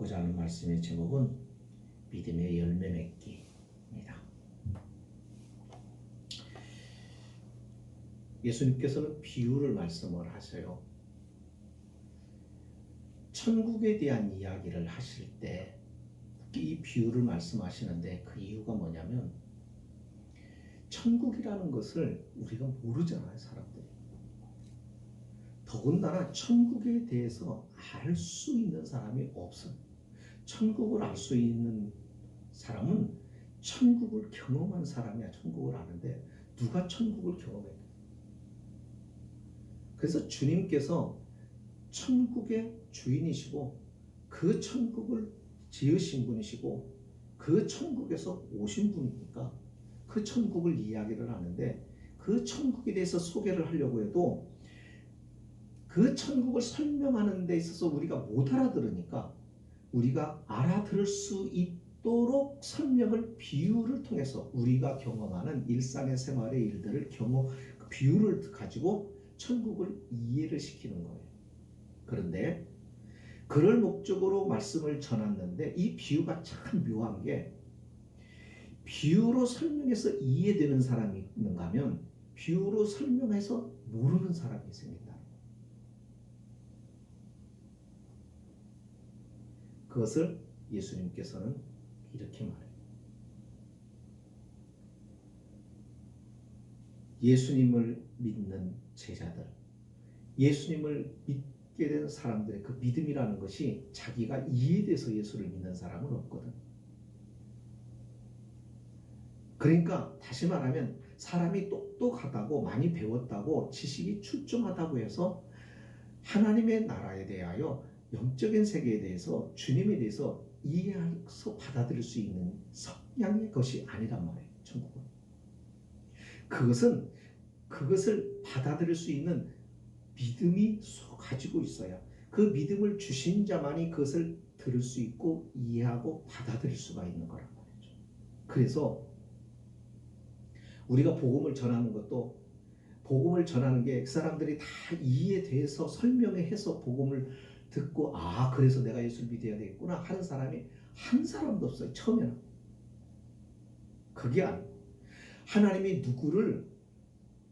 나누고자 하는 말씀의 제목은 믿음의 열매 맺기입니다. 예수님께서는 비유를 말씀을 하세요. 천국에 대한 이야기를 하실 때 이 비유를 말씀하시는데 그 이유가 뭐냐면 천국이라는 것을 우리가 모르잖아요, 사람들이. 더군다나 천국에 대해서 알 수 있는 사람이 없어요. 천국을 알 수 있는 사람은 천국을 경험한 사람이야. 천국을 아는데 누가 천국을 경험해? 그래서 주님께서 천국의 주인이시고 그 천국을 지으신 분이시고 그 천국에서 오신 분이니까 그 천국을 이야기를 하는데 그 천국에 대해서 소개를 하려고 해도 그 천국을 설명하는 데 있어서 우리가 못 알아들으니까 우리가 알아들을 수 있도록 설명을 비유를 통해서 우리가 경험하는 일상의 생활의 일들을 비유를 가지고 천국을 이해를 시키는 거예요. 그런데 그럴 목적으로 말씀을 전했는데 이 비유가 참 묘한 게 비유로 설명해서 이해되는 사람이 있는가 하면 비유로 설명해서 모르는 사람이 생긴다. 그것을 예수님께서는 이렇게 말해요. 예수님을 믿는 제자들, 예수님을 믿게 된 사람들의 그 믿음이라는 것이 자기가 이해돼서 예수를 믿는 사람은 없거든. 그러니까 다시 말하면 사람이 똑똑하다고 많이 배웠다고 지식이 출중하다고 해서 하나님의 나라에 대하여 영적인 세계에 대해서 주님에 대해서 이해해서 받아들일 수 있는 성향의 것이 아니란 말이에요. 천국은. 그것을 받아들일 수 있는 믿음이 가지고 있어야 그 믿음을 주신 자만이 그것을 들을 수 있고 이해하고 받아들일 수가 있는 거란 말이죠. 그래서 우리가 복음을 전하는 것도 복음을 전하는 게 그 사람들이 다 이해돼서 설명해서 복음을 듣고 그래서 내가 예수를 믿어야 되겠구나 하는 사람이 한 사람도 없어요. 처음에는. 그게 아니고 하나님이 누구를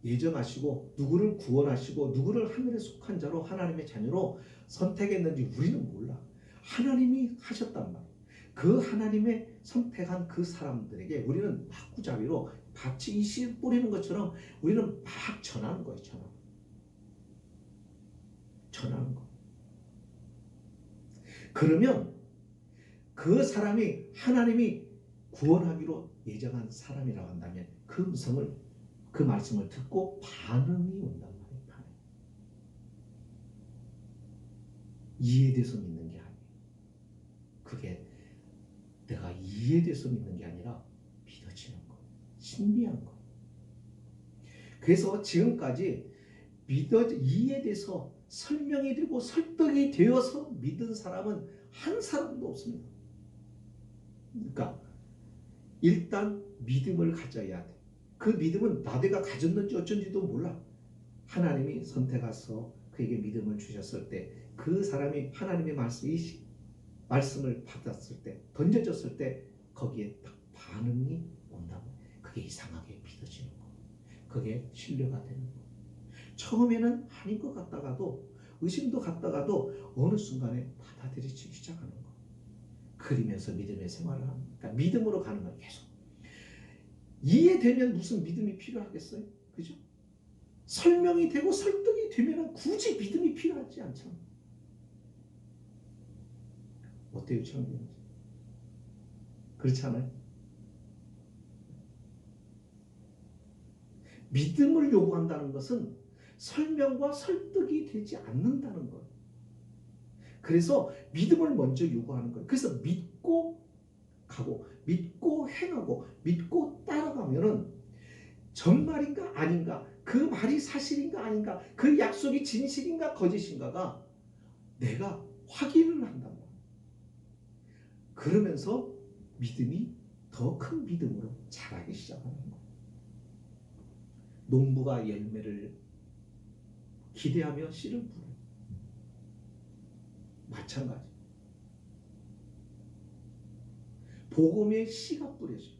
예정하시고 누구를 구원하시고 누구를 하늘에 속한 자로 하나님의 자녀로 선택했는지 우리는 몰라. 하나님이 하셨단 말이에요. 그 하나님의 선택한 그 사람들에게 우리는 막구자비로 밭이 씨 뿌리는 것처럼 우리는 막 전하는 거예요. 전하는 거. 그러면 그 사람이 하나님이 구원하기로 예정한 사람이라고 한다면 그 말씀을 듣고 반응이 온단 말이에요. 반응. 이해돼서 믿는 게 아니에요. 그게 내가 이해돼서 믿는 게 아니라 믿어지는 거. 신비한 거. 그래서 지금까지 이해돼서 설명이 되고 설득이 되어서 믿은 사람은 한 사람도 없습니다. 그러니까 일단 믿음을 가져야 돼. 그 믿음은 내가 가졌는지 어쩐지도 몰라. 하나님이 선택해서 그에게 믿음을 주셨을 때 그 사람이 하나님의 말씀을 받았을 때 던져졌을 때 거기에 딱 반응이 온다고. 그게 이상하게 믿어지는 거. 그게 신뢰가 되는 거. 처음에는 아닌 것 같다가도 의심도 갔다가도 어느 순간에 받아들이기 시작하는 거. 그러면서 믿음의 생활을 하는 거니까 믿음으로 가는 거예요. 계속. 이해되면 무슨 믿음이 필요하겠어요? 그죠? 설명이 되고 설득이 되면 굳이 믿음이 필요하지 않잖아. 어때요, 청년님? 그렇지 않아요? 믿음을 요구한다는 것은 설명과 설득이 되지 않는다는 거예요. 그래서 믿음을 먼저 요구하는 거예요. 그래서 믿고 가고 믿고 행하고 믿고 따라가면은 정말인가 아닌가, 그 말이 사실인가 아닌가, 그 약속이 진실인가 거짓인가가 내가 확인을 한단 말이에요. 그러면서 믿음이 더 큰 믿음으로 자라기 시작하는 거예요. 농부가 열매를 기대하며 씨를 뿌려요. 마찬가지. 복음의 씨가 뿌려져요.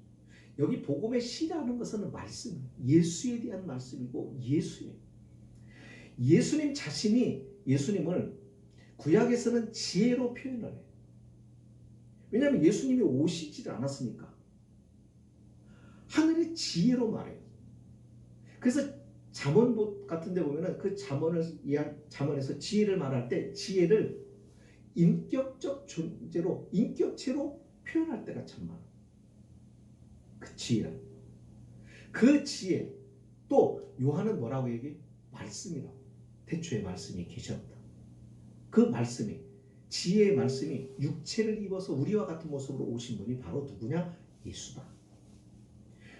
여기 복음의 씨라는 것은 말씀이에요. 예수에 대한 말씀이고 예수예요. 예수님 자신이 예수님을 구약에서는 지혜로 표현을 해요. 왜냐하면 예수님이 오시지를 않았으니까. 하늘의 지혜로 말해요. 그래서 잠언 같은 데 보면은 그 잠언에서 지혜를 말할 때 지혜를 인격적 존재로, 인격체로 표현할 때가 참 많아요. 그 지혜란. 그 지혜. 또 요한은 뭐라고 얘기해? 말씀이라고. 태초에 말씀이 계셨다. 그 말씀이, 지혜의 말씀이 육체를 입어서 우리와 같은 모습으로 오신 분이 바로 누구냐? 예수다.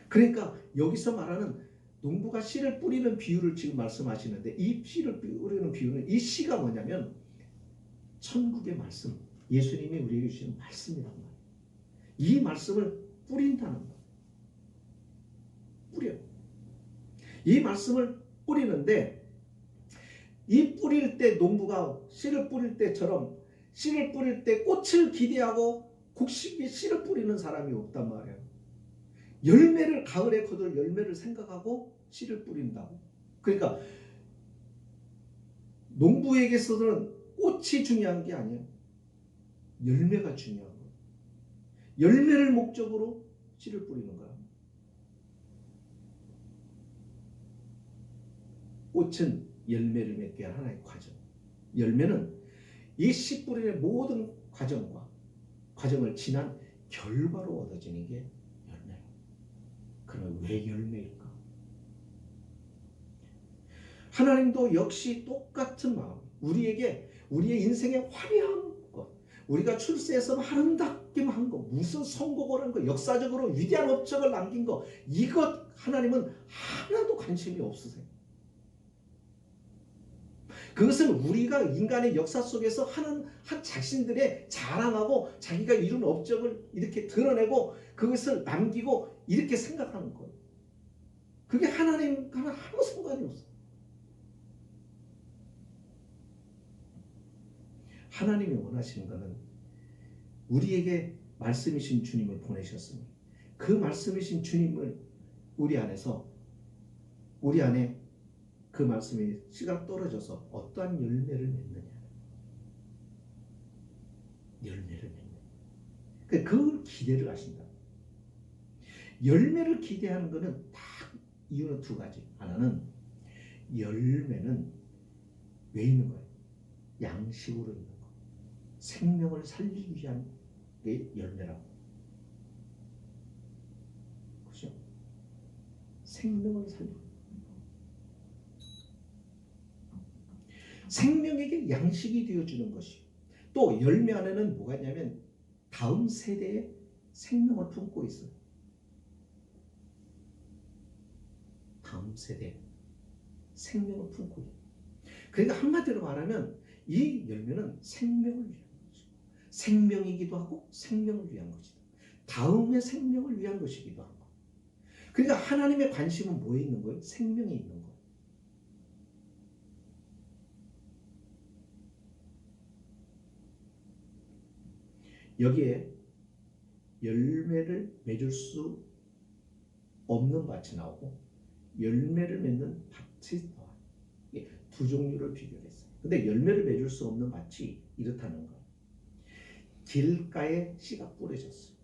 그러니까 여기서 말하는 농부가 씨를 뿌리는 비유를 지금 말씀하시는데, 이 씨를 뿌리는 비유는, 이 씨가 뭐냐면 천국의 말씀, 예수님이 우리에게 주시는 말씀이란 말이에요. 이 말씀을 뿌린다는 거예요. 뿌려. 이 말씀을 뿌리는데, 이 뿌릴 때 농부가 씨를 뿌릴 때처럼 씨를 뿌릴 때 꽃을 기대하고 곡식에 씨를 뿌리는 사람이 없단 말이에요. 열매를, 가을에 거둘 열매를 생각하고 씨를 뿌린다고. 그러니까 농부에게서는 꽃이 중요한 게 아니에요. 열매가 중요한 거예요. 열매를 목적으로 씨를 뿌리는 거야. 꽃은 열매를 맺게 한 하나의 과정. 열매는 이 씨 뿌리는 모든 과정을 지난 결과로 얻어지는 게 열매라. 그러면 왜 열매일까? 하나님도 역시 똑같은 마음, 우리에게 우리의 인생의 화려한 것, 우리가 출세해서 아름답게만 한 것, 무슨 성공을 한 것, 역사적으로 위대한 업적을 남긴 것, 이것 하나님은 하나도 관심이 없으세요. 그것은 우리가 인간의 역사 속에서 하는 한 자신들의 자랑하고 자기가 이룬 업적을 이렇게 드러내고 그것을 남기고 이렇게 생각하는 거예요. 그게 하나님과는 아무 상관이 없어요. 하나님이 원하시는 것은 우리에게 말씀이신 주님을 보내셨으니 그 말씀이신 주님을 우리 안에 그 말씀이 씨가 떨어져서 어떠한 열매를 맺느냐. 열매를 맺느냐. 그걸 기대를 하신다. 열매를 기대하는 것은 딱 이유는 두 가지. 하나는 열매는 왜 있는 거예요? 양식으로 있는 거. 생명을 살리기 위한 게 열매라고. 그죠? 생명을 살리고. 생명에게 양식이 되어주는 것이. 또 열매 안에는 뭐가 있냐면 다음 세대의 생명을 품고 있어요. 다음 세대 생명을 품고 있어요. 그러니까 한마디로 말하면 이 열매는 생명을 위한 것이고 생명이기도 하고 생명을 위한 것이다. 다음의 생명을 위한 것이기도 하고. 그러니까 하나님의 관심은 뭐에 있는 거예요? 생명에 있는 거예요. 여기에 열매를 맺을 수 없는 밭이 나오고 열매를 맺는 밭이 나와요. 두 종류를 비교했어요. 근데 열매를 맺을 수 없는 밭이 이렇다는 거예요. 길가에 씨가 뿌려졌어요.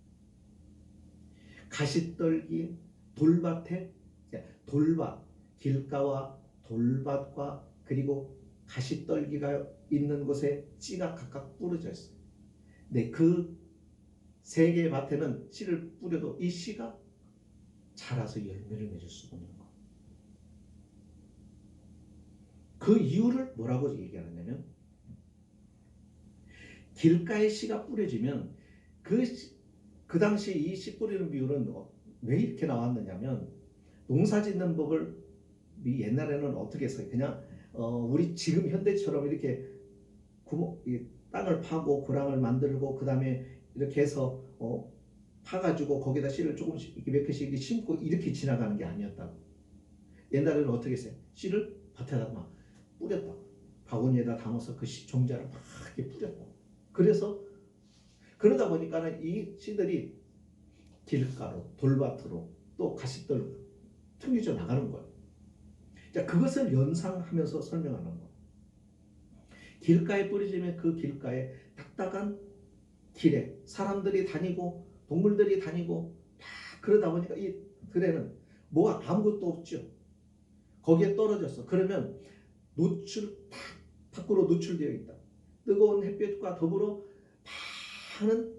가시떨기 돌밭에 돌밭, 길가와 돌밭과 그리고 가시떨기가 있는 곳에 씨가 각각 뿌려져 있어요. 네, 그 세 개의 밭에는 씨를 뿌려도 이 씨가 자라서 열매를 맺을 수가 없는 거예요. 그 이유를 뭐라고 얘기하느냐면 길가에 씨가 뿌려지면 그 당시 이 씨 뿌리는 비율은 왜 이렇게 나왔느냐면 농사 짓는 법을 옛날에는 어떻게 했어요? 그냥 우리 지금 현대처럼 이렇게 땅을 파고 고랑을 만들고 그 다음에 이렇게 해서 파가지고 거기다 씨를 조금씩 이렇게 몇 개씩 심고 이렇게 지나가는 게 아니었다고. 옛날에는 어떻게 했어요? 씨를 밭에다 막 뿌렸다. 바구니에다 담아서 그 종자를 막 이렇게 뿌렸다. 그래서 그러다 보니까는 이 씨들이 길가로, 돌밭으로, 또 가시떨 튕겨져 나가는 거예요. 자, 그것을 연상하면서 설명하는 거예요. 길가에 뿌려지면 그 길가에 딱딱한 길에 사람들이 다니고 동물들이 다니고 막 그러다 보니까 이 들에는 뭐가 아무것도 없죠. 거기에 떨어졌어. 그러면 딱 밖으로 노출되어 있다. 뜨거운 햇볕과 더불어 많은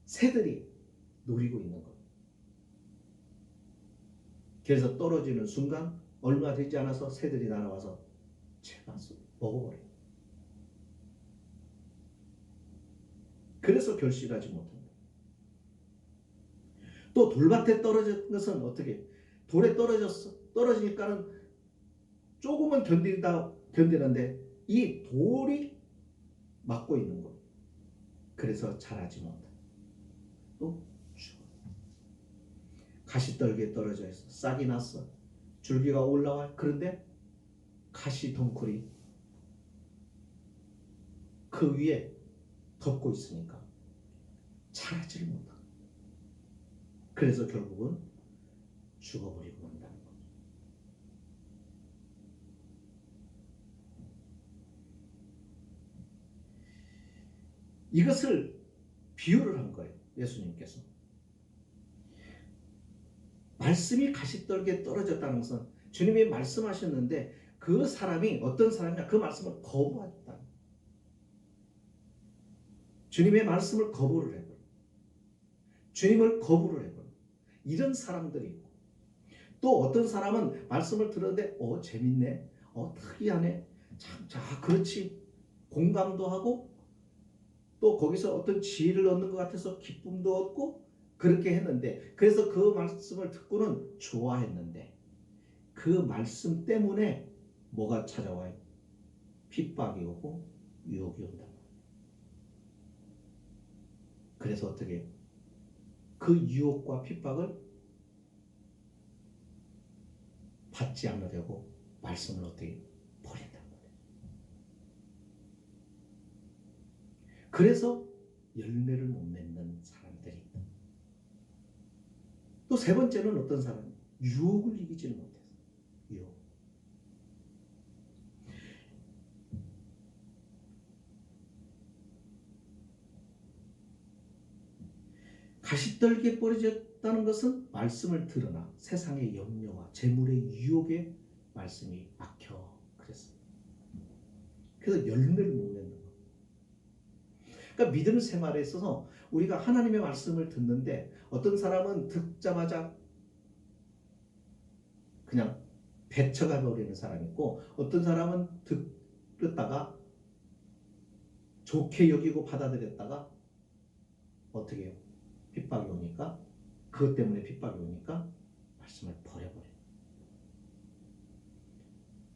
새들이 노리고 있는 거예요. 그래서 떨어지는 순간 얼마 되지 않아서 새들이 날아와서 채가서 먹어버려요. 그래서 결실하지 못합니다. 또 돌밭에 떨어진 것은 어떻게? 돌에 떨어졌어. 떨어지니까는 조금은 견디는데 이 돌이 막고 있는 거예요. 그래서 자라지 못해. 또 죽어. 가시떨기에 떨어져 있어. 싹이 났어. 줄기가 올라와. 그런데 가시 덩쿨이 그 위에 덮고 있으니까 자라지를 못하고. 그래서 결국은 죽어버리고 만다는 거죠. 이것을 비유를 한 거예요. 예수님께서. 말씀이 가시떨기에 떨어졌다는 것은 주님이 말씀하셨는데 그 사람이 어떤 사람이냐? 그 말씀을 거부했다. 주님의 말씀을 거부를 해버려. 주님을 거부를 해버려. 이런 사람들이 있고, 또 어떤 사람은 말씀을 들었는데 재밌네, 특이하네, 참, 자, 그렇지, 공감도 하고 또 거기서 어떤 지혜를 얻는 것 같아서 기쁨도 얻고 그렇게 했는데, 그래서 그 말씀을 듣고는 좋아했는데 그 말씀 때문에 뭐가 찾아와요? 핍박이 오고 유혹이 온다. 그래서 어떻게 그 유혹과 핍박을 받지 않으려고 말씀을 어떻게 버린단 말이에요. 그래서 열매를 못 맺는 사람들이 있다. 또 세 번째는 어떤 사람? 유혹을 이기지를 못해서. 유혹. 가시떨기에 뿌려졌다는 것은 말씀을 들으나 세상의 염려와 재물의 유혹에 말씀이 막혀 그랬어요. 그래서 열매를 못 맺는 거예요. 그러니까 믿음 생활에 있어서 우리가 하나님의 말씀을 듣는데 어떤 사람은 듣자마자 그냥 배쳐가 버리는 사람이 있고, 어떤 사람은 듣다가 좋게 여기고 받아들였다가 어떻게 해요? 핍박이 오니까, 그것 때문에 핍박이 오니까 말씀을 버려버려요.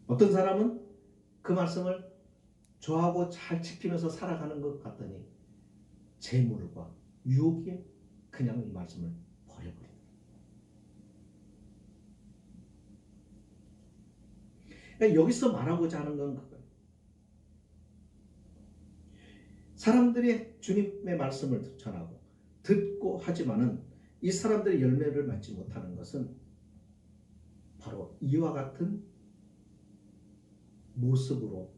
어떤 사람은 그 말씀을 좋아하고 잘 지키면서 살아가는 것 같더니 재물과 유혹에 그냥 이 말씀을 버려버려요. 그러니까 여기서 말하고자 하는 건 그거예요. 사람들이 주님의 말씀을 전하고 듣고 하지만은 이 사람들의 열매를 맺지 못하는 것은 바로 이와 같은 모습으로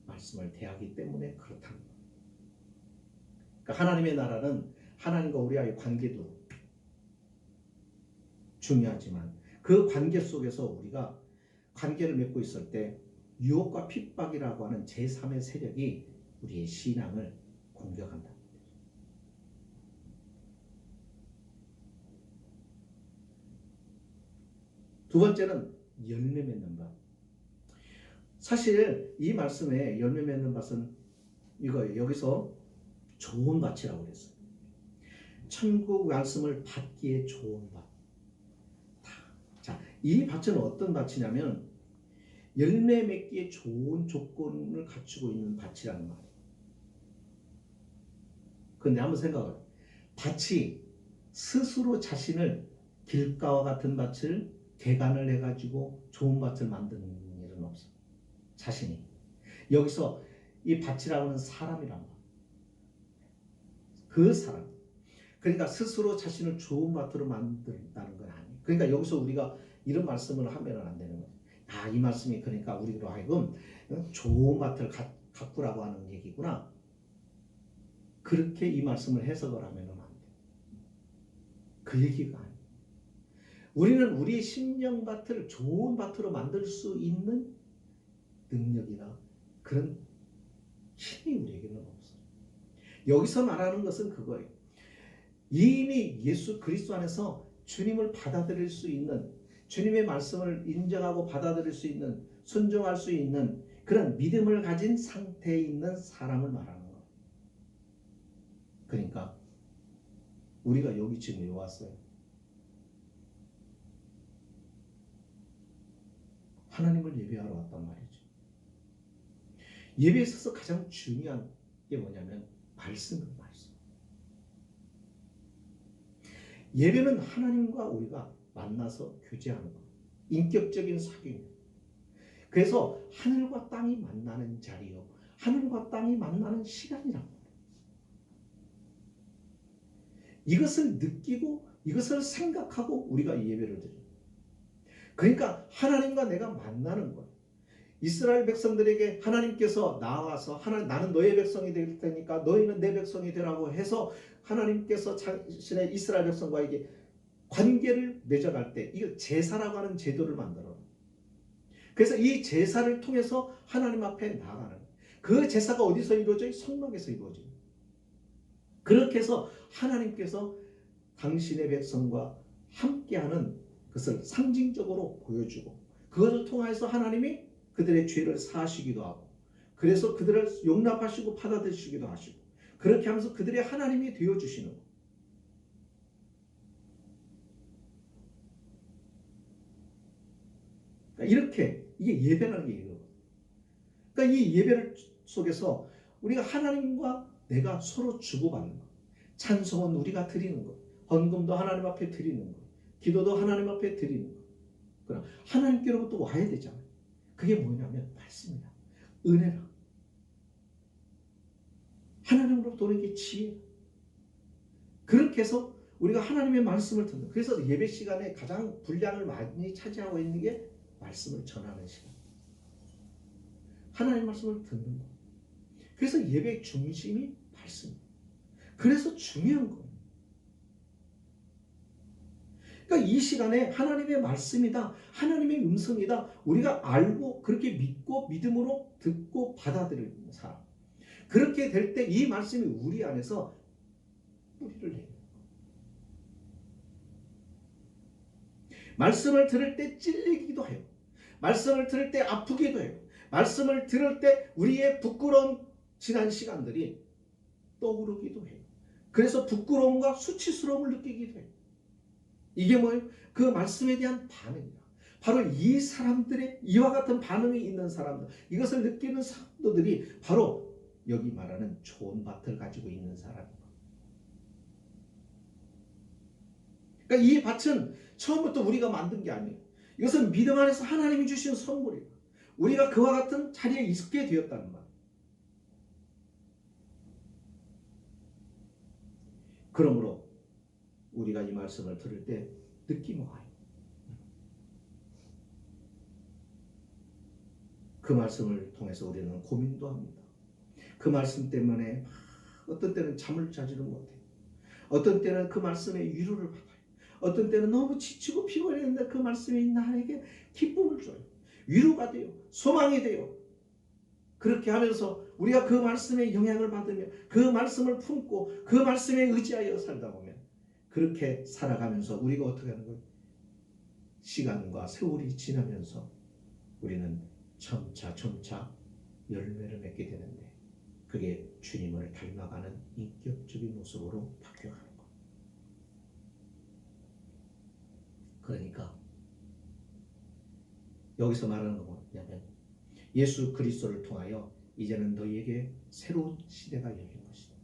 말씀을 대하기 때문에 그렇다는 거예요. 그러니까 하나님의 나라는 하나님과 우리와의 관계도 중요하지만 그 관계 속에서 우리가 관계를 맺고 있을 때 유혹과 핍박이라고 하는 제3의 세력이 우리의 신앙을 공격한다. 두 번째는 열매 맺는 것. 사실 이 말씀에 열매 맺는 밭은 이거예요. 여기서 좋은 밭이라고 그랬어요. 천국 말씀을 받기에 좋은 밭. 자, 이 밭은 어떤 밭이냐면 열매 맺기에 좋은 조건을 갖추고 있는 밭이라는 말이에요. 그런데 한번 생각해요. 밭이 스스로 자신을 길가와 같은 밭을 개간을 해가지고 좋은 밭을 만드는 일은 없어요. 자신이. 여기서 이 밭이라고 하는 사람이란 말. 그 사람. 그러니까 스스로 자신을 좋은 밭으로 만든다는 건 아니에요. 그러니까 여기서 우리가 이런 말씀을 하면 안 되는 거예요. 아, 이 말씀이 그러니까 우리로 하여금 좋은 밭을 가꾸라고 하는 얘기구나. 그렇게 이 말씀을 해석을 하면 안 돼요. 그 얘기가 아니에요. 우리는 우리의 심령밭을 좋은 밭으로 만들 수 있는 능력이나 그런 힘이 우리에게는 없어요. 여기서 말하는 것은 그거예요. 이미 예수 그리스도 안에서 주님을 받아들일 수 있는, 주님의 말씀을 인정하고 받아들일 수 있는, 순종할 수 있는 그런 믿음을 가진 상태에 있는 사람을 말하는 거예요. 그러니까 우리가 여기 지금 왜 왔어요? 하나님을 예배하러 왔단 말이죠. 예배에 있어서 가장 중요한 게 뭐냐면 말씀이에요. 말씀. 예배는 하나님과 우리가 만나서 교제하는 것, 인격적인 사귐이에요. 그래서 하늘과 땅이 만나는 자리요, 하늘과 땅이 만나는 시간이라고. 이것을 느끼고 이것을 생각하고 우리가 예배를 드려요. 그러니까 하나님과 내가 만나는 거예요. 이스라엘 백성들에게 하나님께서 나와서 나는 너의 백성이 될 테니까 너희는 내 백성이 되라고 해서 하나님께서 자신의 이스라엘 백성과에게 관계를 맺어갈 때 이거 제사라고 하는 제도를 만들어요. 그래서 이 제사를 통해서 하나님 앞에 나가는, 그 제사가 어디서 이루어져요? 성막에서 이루어져요. 그렇게 해서 하나님께서 당신의 백성과 함께하는 것을 상징적으로 보여주고, 그것을 통해서 하나님이 그들의 죄를 사하시기도 하고, 그래서 그들을 용납하시고 받아들이시기도 하시고, 그렇게 하면서 그들의 하나님이 되어주시는 거예요. 그러니까 이렇게 이게 예배라는 게 이거예요. 그러니까 이 예배를 속에서 우리가 하나님과 내가 서로 주고받는 것, 찬송은 우리가 드리는 것, 헌금도 하나님 앞에 드리는 것, 기도도 하나님 앞에 드리는 것. 그럼 하나님께로부터 와야 되잖아요. 그게 뭐냐면 말씀이다, 은혜라. 하나님으로부터 오는 게 지혜. 그렇게 해서 우리가 하나님의 말씀을 듣는, 그래서 예배 시간에 가장 분량을 많이 차지하고 있는 게 말씀을 전하는 시간, 하나님의 말씀을 듣는 것. 그래서 예배의 중심이 말씀입니다. 그래서 중요한 거예요. 그러니까 이 시간에 하나님의 말씀이다, 하나님의 음성이다, 우리가 알고 그렇게 믿고 믿음으로 듣고 받아들이는 사람, 그렇게 될 때 이 말씀이 우리 안에서 뿌리를 내요. 말씀을 들을 때 찔리기도 해요. 말씀을 들을 때 아프기도 해요. 말씀을 들을 때 우리의 부끄러운 지난 시간들이 떠오르기도 해요. 그래서 부끄러움과 수치스러움을 느끼기도 해요. 이게 뭐예요? 그 말씀에 대한 반응이다. 바로 이 사람들의 이와 같은 반응이 있는 사람들, 이것을 느끼는 사람들이 바로 여기 말하는 좋은 밭을 가지고 있는 사람입니다. 그러니까 이 밭은 처음부터 우리가 만든 게 아니에요. 이것은 믿음 안에서 하나님이 주신 선물이에요. 우리가 그와 같은 자리에 있게 되었다는 말. 그러므로 우리가 이 말씀을 들을 때 느낌이 와요. 그 말씀을 통해서 우리는 고민도 합니다. 그 말씀 때문에 어떤 때는 잠을 자지를 못해요. 어떤 때는 그 말씀에 위로를 받아요. 어떤 때는 너무 지치고 피곤했는데 그 말씀이 나에게 기쁨을 줘요. 위로가 돼요. 소망이 돼요. 그렇게 하면서 우리가 그 말씀에 영향을 받으며 그 말씀을 품고 그 말씀에 의지하여 살다 보면, 그렇게 살아가면서 우리가 어떻게 하는 거예요? 시간과 세월이 지나면서 우리는 점차 열매를 맺게 되는데, 그게 주님을 닮아가는 인격적인 모습으로 바뀌어가는 거예요. 그러니까 여기서 말하는 건 뭐냐면, 예수 그리스도를 통하여 이제는 너희에게 새로운 시대가 열린 것이다.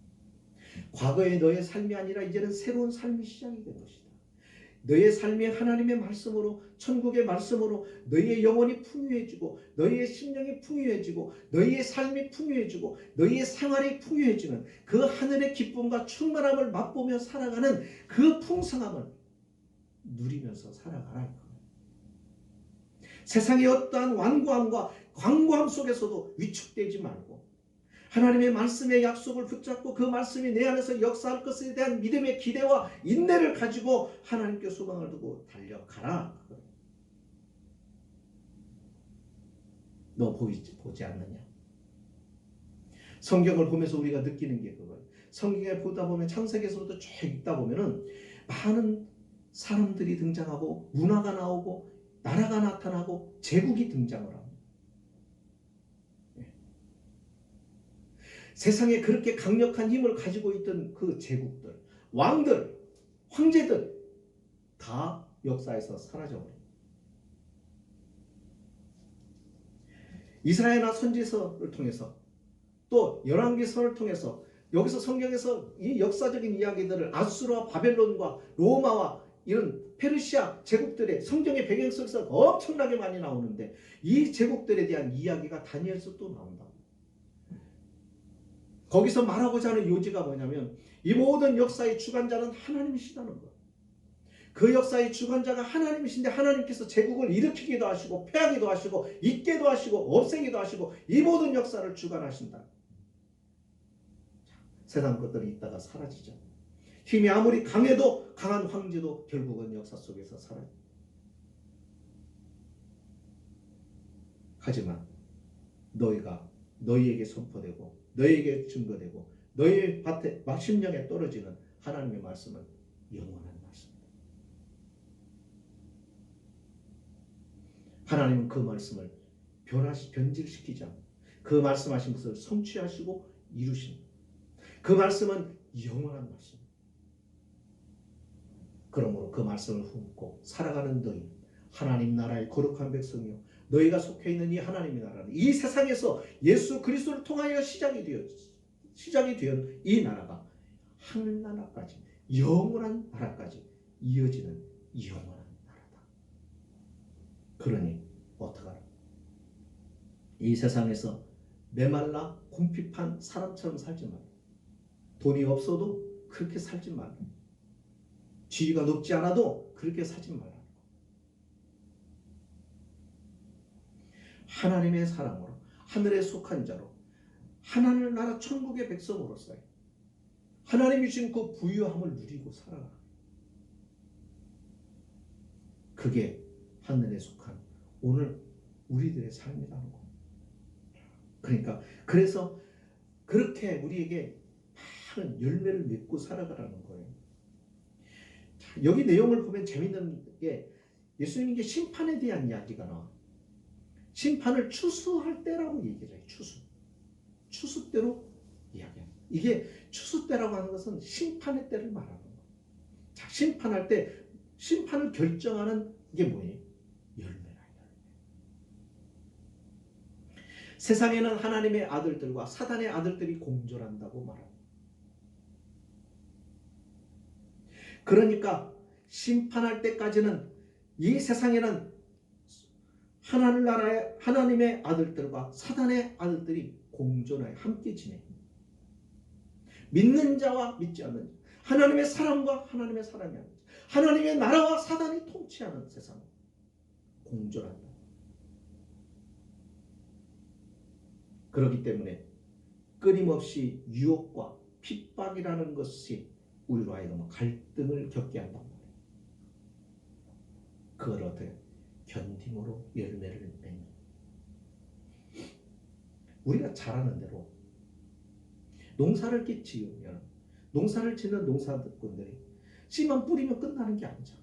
과거의 너의 삶이 아니라 이제는 새로운 삶이 시작이 된 것이다. 너의 삶이 하나님의 말씀으로, 천국의 말씀으로 너희의 영혼이 풍요해지고 너희의 심령이 풍요해지고 너희의 삶이 풍요해지고 너희의 생활이 풍요해지는 그 하늘의 기쁨과 충만함을 맛보며 살아가는 그 풍성함을 누리면서 살아가라 이거예요. 세상의 어떠한 완고함과 광고함 속에서도 위축되지 말고 하나님의 말씀의 약속을 붙잡고 그 말씀이 내 안에서 역사할 것에 대한 믿음의 기대와 인내를 가지고 하나님께 소망을 두고 달려가라. 너 보지 않느냐? 성경을 보면서 우리가 느끼는 게 그거예요. 성경에 보다 보면 창세기에서부터 쭉 읽다 보면은 많은 사람들이 등장하고 문화가 나오고 나라가 나타나고 제국이 등장을 합니다. 세상에 그렇게 강력한 힘을 가지고 있던 그 제국들, 왕들, 황제들 다 역사에서 사라져버립니다. 이사야나 선지서를 통해서 또 열왕기서를 통해서 여기서 성경에서 이 역사적인 이야기들을 아수르와 바벨론과 로마와 이런 페르시아 제국들의 성경의 배경 속에서 엄청나게 많이 나오는데 이 제국들에 대한 이야기가 다니엘서 또 나온다. 거기서 말하고자 하는 요지가 뭐냐면 이 모든 역사의 주관자는 하나님이시다는 것. 그 역사의 주관자가 하나님이신데 하나님께서 제국을 일으키기도 하시고 패하기도 하시고 있게도 하시고 없애기도 하시고 이 모든 역사를 주관하신다. 세상 것들이 있다가 사라지죠. 힘이 아무리 강해도 강한 황제도 결국은 역사 속에서 사라집니다. 하지만 너희에게 선포되고 너희에게 증거되고 너희의 밭에 심령에 떨어지는 하나님의 말씀은 영원한 말씀입니다. 하나님은 그 말씀을 변질시키지 않고 그 말씀하신 것을 성취하시고 이루십니다. 그 말씀은 영원한 말씀입니다. 그러므로 그 말씀을 품고 살아가는 너희 하나님 나라의 거룩한 백성이요 너희가 속해 있는 이 하나님의 나라는 이 세상에서 예수 그리스도를 통하여 시작이 된 이 나라가 하늘나라까지 영원한 나라까지 이어지는 영원한 나라다. 그러니 어떡하라? 이 세상에서 메말라 궁핍한 사람처럼 살지 말라. 돈이 없어도 그렇게 살지 말라. 지위가 높지 않아도 그렇게 살지 말라. 하나님의 사랑으로 하늘에 속한 자로 하나님 나라 천국의 백성으로서 하나님이 주신 그 부유함을 누리고 살아가라. 그게 하늘에 속한 오늘 우리들의 삶이라는 거. 그러니까 그래서 그렇게 우리에게 많은 열매를 맺고 살아가라는 거예요. 여기 내용을 보면 재밌는 게 예수님께 심판에 대한 이야기가 나와. 심판을 추수할 때라고 얘기를 해요. 추수 때로 이야기합니다. 이게 추수 때라고 하는 것은 심판의 때를 말하는 거예요. 자, 심판할 때 심판을 결정하는 게 뭐예요? 열매라. 세상에는 하나님의 아들들과 사단의 아들들이 공존한다고 말합니다. 그러니까 심판할 때까지는 이 세상에는 하늘나라의 하나님의 아들들과 사단의 아들들이 공존하여 함께 지냅니다. 믿는 자와 믿지 않는 자, 하나님의 사람과 하나님의 사람이 아닌 자, 하나님의 나라와 사단이 통치하는 세상 공존한다. 그렇기 때문에 끊임없이 유혹과 핍박이라는 것이 우리로 하여금 갈등을 겪게 한단 말이에요. 그걸 어떻게 견딤으로 열매를 맺는. 우리가 잘 아는 대로 농사를 지으면 농사를 짓는 농사꾼들이 씨만 뿌리면 끝나는 게 아니죠.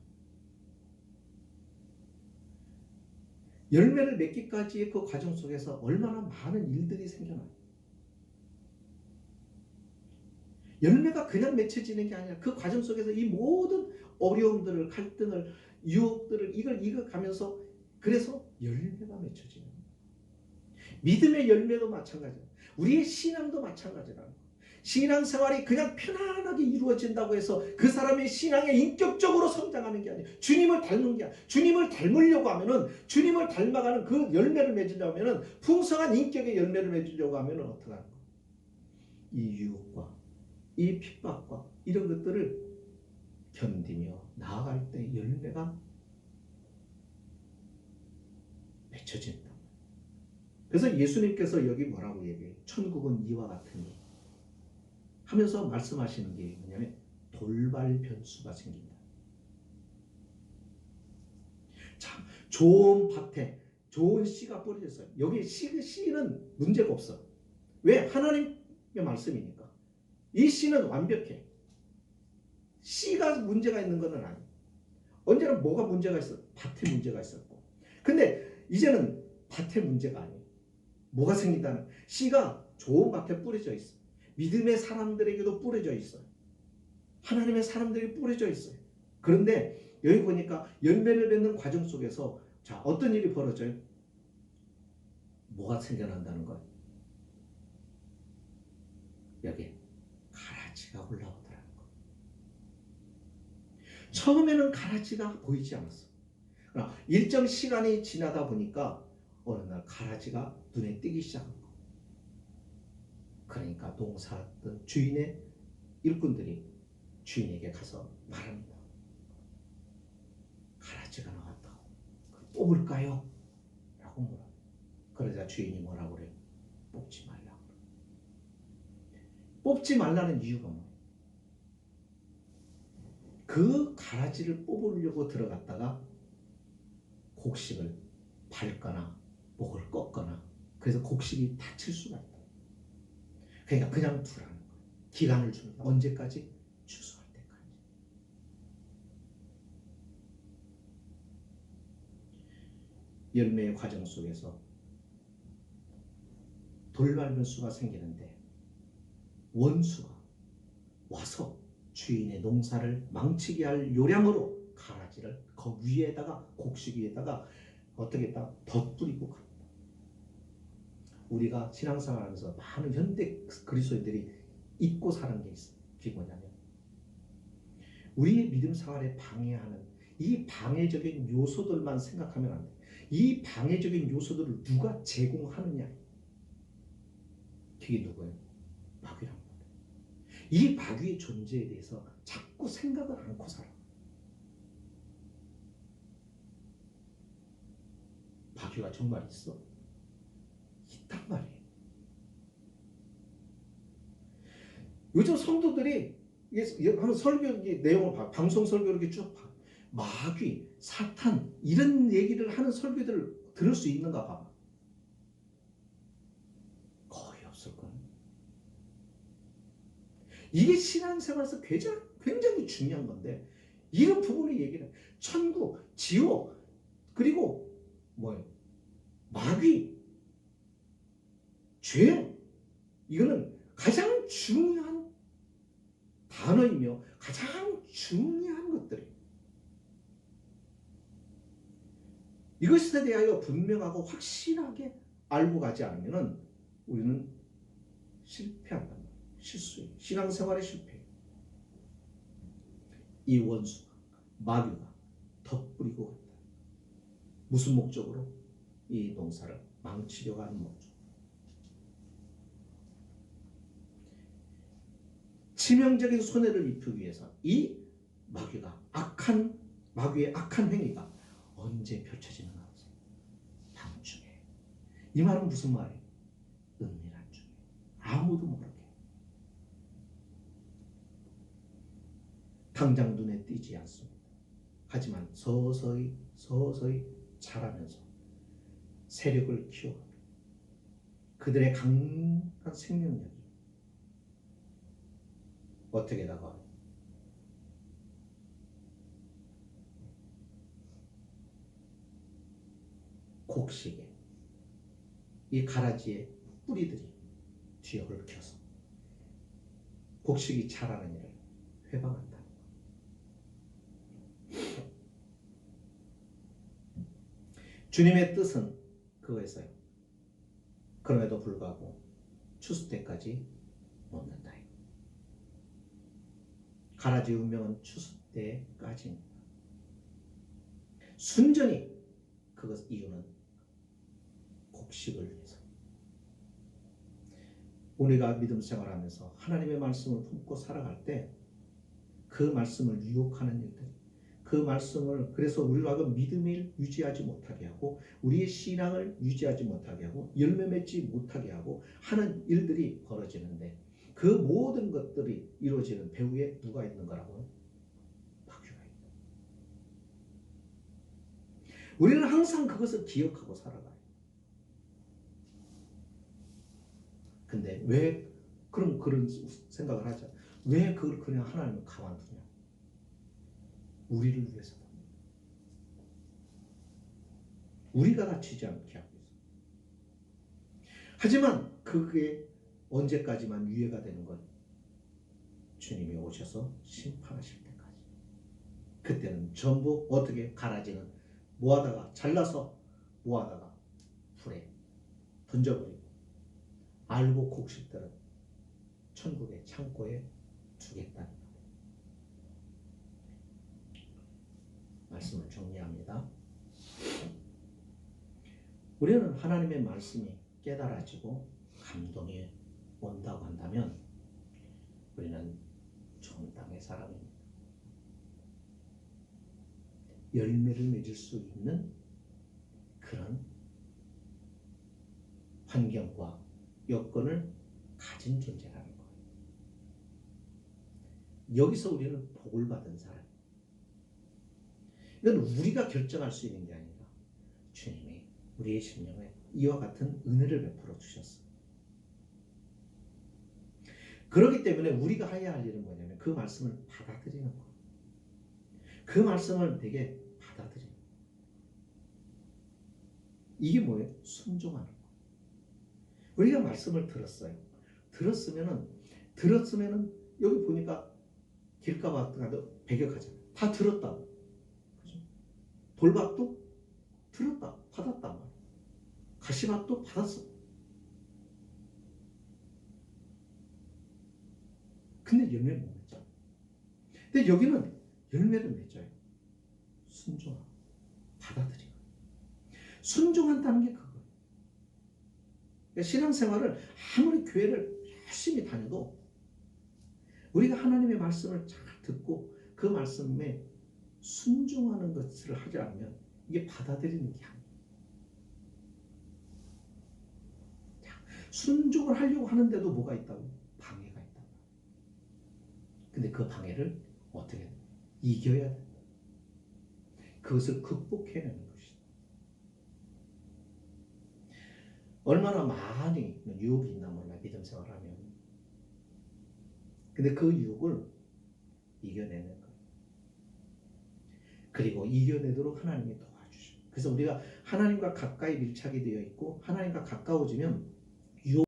열매를 맺기까지의 그 과정 속에서 얼마나 많은 일들이 생겨나요. 열매가 그냥 맺혀지는 게 아니라 그 과정 속에서 이 모든 어려움들을, 갈등을, 유혹들을 이겨가면서 그래서 열매가 맺혀지는 거예요. 믿음의 열매도 마찬가지예요. 우리의 신앙도 마찬가지라는 거예요. 신앙생활이 그냥 편안하게 이루어진다고 해서 그 사람의 신앙에 인격적으로 성장하는 게 아니에요. 주님을 닮는 게 아니에요. 주님을 닮으려고 하면은, 주님을 닮아가는 그 열매를 맺으려고 하면은, 풍성한 인격의 열매를 맺으려고 하면은 어떻게 하는 거예요? 이 유혹과 이 핍박과 이런 것들을 견디며 나아갈 때 열매가 맺혀진다. 그래서 예수님께서 여기 뭐라고 얘기해요? 천국은 이와 같으니 하면서 말씀하시는 게 뭐냐면 돌발 변수가 생긴다. 참 좋은 밭에 좋은 씨가 뿌려졌어요. 여기 씨는 문제가 없어. 왜? 하나님의 말씀이니까. 이 씨는 완벽해. 씨가 문제가 있는 것은 아니에요. 언제나 뭐가 문제가 있어? 밭에 문제가 있었고. 근데 이제는 밭에 문제가 아니에요. 뭐가 생긴다는 씨가 좋은 밭에 뿌려져 있어. 믿음의 사람들에게도 뿌려져 있어요. 하나님의 사람들이 뿌려져 있어요. 그런데 여기 보니까 열매를 맺는 과정 속에서 자, 어떤 일이 벌어져요? 뭐가 생겨난다는 거예요? 여기 가라지가 올라오더라는 거예요. 처음에는 가라지가 보이지 않았어. 그러나 일정 시간이 지나다 보니까 어느 날 가라지가 눈에 띄기 시작한 거예요. 그러니까 농사던 주인의 일꾼들이 주인에게 가서 말합니다. 가라지가 나왔다고. 뽑을까요? 라고 물어요. 그러자 주인이 뭐라고 그래요? 뽑지 말라고. 뽑지 말라는 이유가 뭐예요? 그 가라지를 뽑으려고 들어갔다가 곡식을 밟거나 목을 꺾거나 그래서 곡식이 다칠 수가 있다. 그러니까 그냥 두라는 거예요. 기간을 주는 거예요. 언제까지? 추수할 때까지. 열매의 과정 속에서 돌발변수가 생기는데 원수가 와서 주인의 농사를 망치게 할 요량으로 가라지를 그 위에다가 곡식 위에다가 어떻게 딱 덧뿌리고 갑니다. 우리가 신앙생활하면서 많은 현대 그리스도인들이 잊고 사는 게 있어요. 그게 뭐냐면 우리의 믿음 생활에 방해하는 이 방해적인 요소들만 생각하면 안 돼. 이 방해적인 요소들을 누가 제공하느냐. 그게 누구예요? 마귀란 말이에요. 이 마귀의 존재에 대해서 자꾸 생각을 않고 살아. 마귀가 정말 있어? 있단 말이에요. 요즘 성도들이 하는 설교 내용을 봐. 방송 설교 이렇게 쭉 봐. 마귀, 사탄 이런 얘기를 하는 설교들을 들을 수 있는가 봐. 거의 없을 거예요. 이게 신앙생활에서 굉장히 중요한 건데 이런 부분을 얘기를 해요. 천국, 지옥, 그리고 뭐예요? 마귀, 죄 이거는 가장 중요한 단어이며 가장 중요한 것들이에요. 이것에 대하여 분명하고 확실하게 알고 가지 않으면 우리는 실패한단 말이에요. 실수예요. 신앙생활에 실패해요. 이 원수가 마귀가 덧뿌리고 간다. 무슨 목적으로? 이 농사를 망치려고 하는 목적. 치명적인 손해를 입히기 위해서 이 마귀의 악한 행위가 언제 펼쳐지는가 보세요. 밤중에. 이 말은 무슨 말이에요? 은밀한 중에. 아무도 모르게. 당장 눈에 띄지 않습니다. 하지만 서서히 자라면서 세력을 키워갑니다. 그들의 강한 생명력이 어떻게 다가와요? 곡식에 이 가라지의 뿌리들이 뒤에 얽혀서 곡식이 자라는 일을 회방한다. 주님의 뜻은 그거였어요. 그럼에도 불구하고 추수 때까지 놓는다. 가라지 운명은 추수 때까지입니다. 순전히 그것 이유는 곡식을 위해서. 우리가 믿음 생활하면서 하나님의 말씀을 품고 살아갈 때 그 말씀을 유혹하는 일들, 그 말씀을 그래서 우리가 믿음을 유지하지 못하게 하고 우리의 신앙을 유지하지 못하게 하고 열매 맺지 못하게 하고 하는 일들이 벌어지는데 그 모든 것들이 이루어지는 배후에 누가 있는 거라고요? 마귀가 있다. 우리는 항상 그것을 기억하고 살아가요. 근데 왜 그런 생각을 하죠? 왜 그걸 그냥 하나님을 가만두냐? 우리를 위해서다. 우리가 다치지 않게 하기 위해서. 하지만 그게 언제까지만 유예가 되는 건 주님이 오셔서 심판하실 때까지. 그때는 전부 어떻게 가라지는 모아다가 잘라서 모아다가 불에 던져버리고 알고 곡식들은 천국의 창고에 두겠다는 것. 말씀을 정리합니다. 우리는 하나님의 말씀이 깨달아지고 감동이 온다고 한다면 우리는 좋은 땅의 사람입니다. 열매를 맺을 수 있는 그런 환경과 여건을 가진 존재라는 거예요. 여기서 우리는 복을 받은 사람. 이건 우리가 결정할 수 있는 게 아니라 주님이 우리의 심령에 이와 같은 은혜를 베풀어 주셨어요. 그렇기 때문에 우리가 해야 할 일은 뭐냐면 그 말씀을 받아들이는 거예요. 그 말씀을 되게 받아들이는 거예요. 이게 뭐예요? 순종하는 거예요. 우리가 말씀을 들었어요. 들었으면은 여기 보니까 길가밭 가도 배격하잖아요. 다 들었다고. 그죠? 돌밭도 들었다, 받았단 말이에요. 가시밭도 받았어. 근데 열매를 못 맺잖아요. 근데 여기는 열매를 맺어요. 순종하고 받아들이고. 순종한다는 게 그거예요. 그러니까 신앙생활을 아무리 교회를 열심히 다녀도 우리가 하나님의 말씀을 잘 듣고 그 말씀에 순종하는 것을 하지 않으면 이게 받아들이는 게 아니에요. 순종을 하려고 하는데도 뭐가 있다고? 방해가 있다. 근데 그 방해를 어떻게 이겨야 된다. 그것을 극복해내는 것이다. 얼마나 많이 유혹이 있나 몰라, 믿음 생활하면. 근데 그 유혹을 이겨내는 거예요. 그리고 이겨내도록 하나님이 도와주셔. 그래서 우리가 하나님과 가까이 밀착이 되어 있고 하나님과 가까워지면